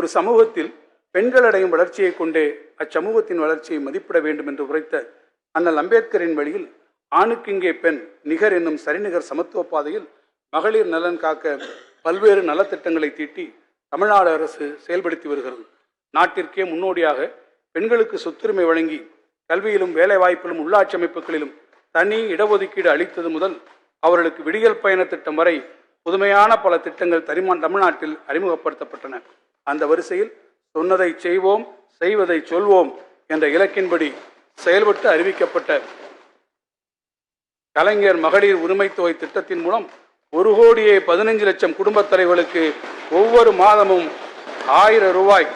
ஒரு சமூகத்தில் பெண்கள் அடையும் வளர்ச்சியை கொண்டே அச்சமூகத்தின் வளர்ச்சியை மதிப்பிட வேண்டும் என்று உரைத்த அண்ணல் அம்பேத்கரின் வழியில் ஆணுக்கு இங்கே பெண் நிகர் என்னும் சரிநிகர் சமத்துவ பாதையில் மகளிர் நலன் காக்க பல்வேறு நலத்திட்டங்களை தீட்டி தமிழ்நாடு அரசு செயல்படுத்தி வருகிறது. நாட்டிற்கே முன்னோடியாக பெண்களுக்கு சொத்துரிமை வழங்கி கல்வியிலும் வேலைவாய்ப்பிலும் உள்ளாட்சி அமைப்புகளிலும் தனி இடஒதுக்கீடு அளித்தது முதல் அவர்களுக்கு விடியல் பயண திட்டம் வரை புதுமையான பல திட்டங்கள் தமிழ்நாட்டில் அறிமுகப்படுத்தப்பட்டன. அந்த வரிசையில் சொன்னதை செய்வோம், செய்வதை சொல்வோம் என்ற இலக்கின்படி செயல்பட்டு அறிவிக்கப்பட்ட கலைஞர் மகளிர் உரிமை தொகை திட்டத்தின் மூலம் 1,15,00,000 குடும்பத் தலைவர்களுக்கு ஒவ்வொரு மாதமும் 1000 ரூபாய்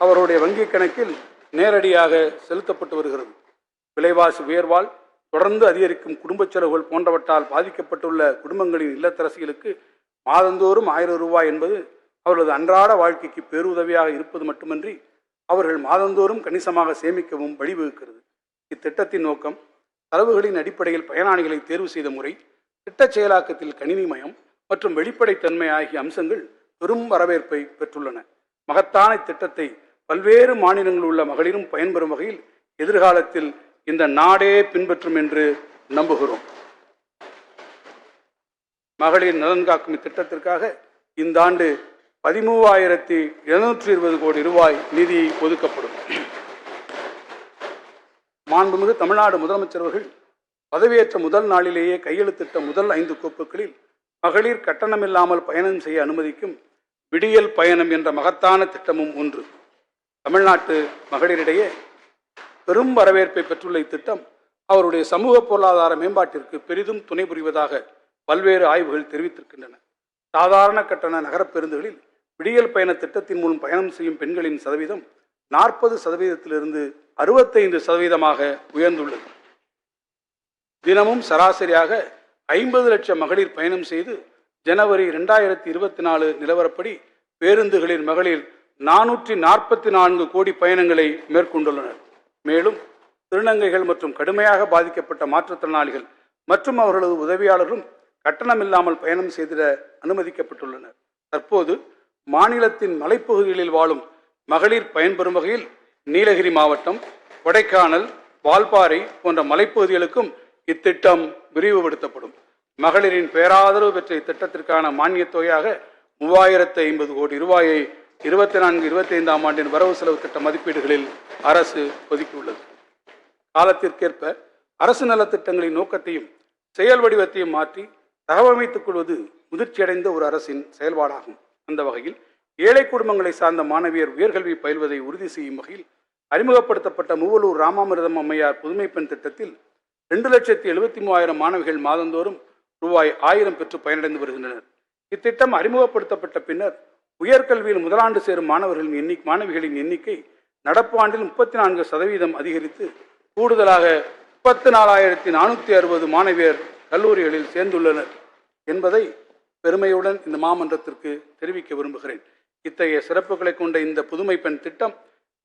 அவருடைய வங்கிக் கணக்கில் நேரடியாக செலுத்தப்பட்டு வருகிறது. விலைவாசி உயர்வால் தொடர்ந்து அதிகரிக்கும் குடும்ப செலவுகள் போன்றவற்றால் பாதிக்கப்பட்டுள்ள குடும்பங்களின் இல்லத்தரசிகளுக்கு மாதந்தோறும் 1000 ரூபாய் என்பது அவர்களது அன்றாட வாழ்க்கைக்கு பேருதவியாக இருப்பது மட்டுமன்றி அவர்கள் மாதந்தோறும் கணிசமாக சேமிக்கவும் வழிவகுக்கிறது. இத்திட்டத்தின் நோக்கம் தரவுகளின் அடிப்படையில் பயனாளிகளை தேர்வு செய்த முறை, திட்ட செயலாக்கத்தில் கணினிமயம் மற்றும் வெளிப்படைத்தன்மை ஆகிய அம்சங்கள் பெரும் வரவேற்பை பெற்றுள்ளன. மகத்தான இத்திட்டத்தை பல்வேறு மாநிலங்களில் உள்ள மகளிரும் பயன்பெறும் வகையில் எதிர்காலத்தில் இந்த நாடே பின்பற்றும் என்று நம்புகிறோம். மகளிர் நலன் காக்கும் இத்திட்டத்திற்காக இந்த ஆண்டு 13,720 கோடி ரூபாய் நிதி ஒதுக்கப்படும். மாண்புமிகு தமிழ்நாடு முதலமைச்சர் அவர்கள் பதவியேற்ற முதல் நாளிலேயே கையெழுத்திட்ட முதல் 5 கோப்புகளில் மகளிர் கட்டணமில்லாமல் பயணம் செய்ய அனுமதிக்கும் விடியல் பயணம் என்ற மகத்தான திட்டமும் ஒன்று. தமிழ்நாட்டு மகளிரிடையே பெரும் வரவேற்பை பெற்றுள்ள இத்திட்டம் அவருடைய சமூக பொருளாதார மேம்பாட்டிற்கு பெரிதும் துணை புரிவதாக பல்வேறு ஆய்வுகள் தெரிவித்திருக்கின்றன. சாதாரண கட்டண நகரப் பேருந்துகளில் விடியல் பயண திட்டத்தின் மூலம் பயணம் செய்யும் பெண்களின் சதவீதம் 40% 65% உயர்ந்துள்ளது. தினமும் சராசரியாக 50 லட்சம் மகளிர் பயணம் செய்து ஜனவரி 2024 நிலவரப்படி பேருந்துகளில் மகளிர் 444 கோடி பயணங்களை மேற்கொண்டுள்ளனர். மேலும் திருநங்கைகள் மற்றும் கடுமையாக பாதிக்கப்பட்ட மாற்றுத்திறனாளிகள் மற்றும் அவர்களது உதவியாளர்களும் கட்டணமில்லாமல் பயணம் செய்திட அனுமதிக்கப்பட்டுள்ளனர். தற்போது மாநிலத்தின் மலைப்பகுதிகளில் வாழும் மகளிர் பயன்பெறும் வகையில் நீலகிரி மாவட்டம், கொடைக்கானல், வால்பாறை போன்ற மலைப்பகுதிகளுக்கும் இத்திட்டம் விரிவுபடுத்தப்படும். மகளிரின் பேராதரவு பெற்ற இத்திட்டத்திற்கான மானியத் தொகையாக 3050 கோடி ரூபாயை 24-25 ஆண்டின் வரவு செலவு திட்ட மதிப்பீடுகளில் அரசு ஒதுக்கியுள்ளது. காலத்திற்கேற்ப அரசு நலத்திட்டங்களின் நோக்கத்தையும் செயல் வடிவத்தையும் மாற்றி தகவமைத்துக் கொள்வது முதிர்ச்சியடைந்த ஒரு அரசின் செயல்பாடாகும். அந்த வகையில் ஏழை குடும்பங்களை சார்ந்த மாணவியர் உயர்கல்வி பயில்வதை உறுதி செய்யும் வகையில் அறிமுகப்படுத்தப்பட்ட மூவலூர் ராமாமிர்தம் அம்மையார் புதுமை பெண் திட்டத்தில் 2,73,000 மாணவிகள் மாதந்தோறும் ரூபாய் 1000 பெற்று பயனடைந்து வருகின்றனர். இத்திட்டம் அறிமுகப்படுத்தப்பட்ட பின்னர் உயர்கல்வியில் முதலாண்டு சேரும் மாணவிகளின் எண்ணிக்கை நடப்பு ஆண்டில் 34% அதிகரித்து கூடுதலாக 34,460 மாணவியர் கல்லூரிகளில் சேர்ந்துள்ளனர் என்பதை பெருமையுடன் இந்த மாமன்றத்திற்கு தெரிவிக்க விரும்புகிறேன். இத்தகைய சிறப்புகளை கொண்ட இந்த புதுமை பெண் திட்டம்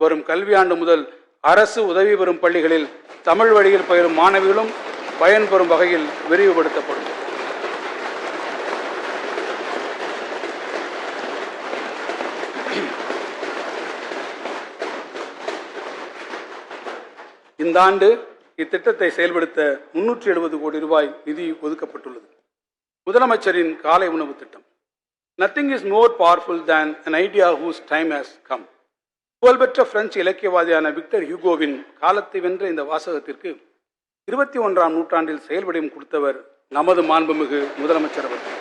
வரும் கல்வியாண்டு முதல் அரசு உதவி பெறும் பள்ளிகளில் தமிழ் வழியில் பயிலும் மாணவிகளும் பயன்பெறும் வகையில் விரிவுபடுத்தப்படும். இந்த ஆண்டு இத்திட்டத்தை செயல்படுத்த 370 கோடி ரூபாய் நிதி ஒதுக்கப்பட்டுள்ளது. முதலமைச்சரின் காலை உணவு திட்டம். Nothing is more powerful than an idea whose time has come. புகழ்பெற்ற பிரெஞ்சு இலக்கியவாதியான விக்டர் ஹியூகோவின் காலத்தை வென்ற இந்த வாசகத்திற்கு 21ஆம் நூற்றாண்டில் செயல்வடிவம் கொடுத்தவர் நமது மாண்புமிகு முதலமைச்சர் அவர்கள்.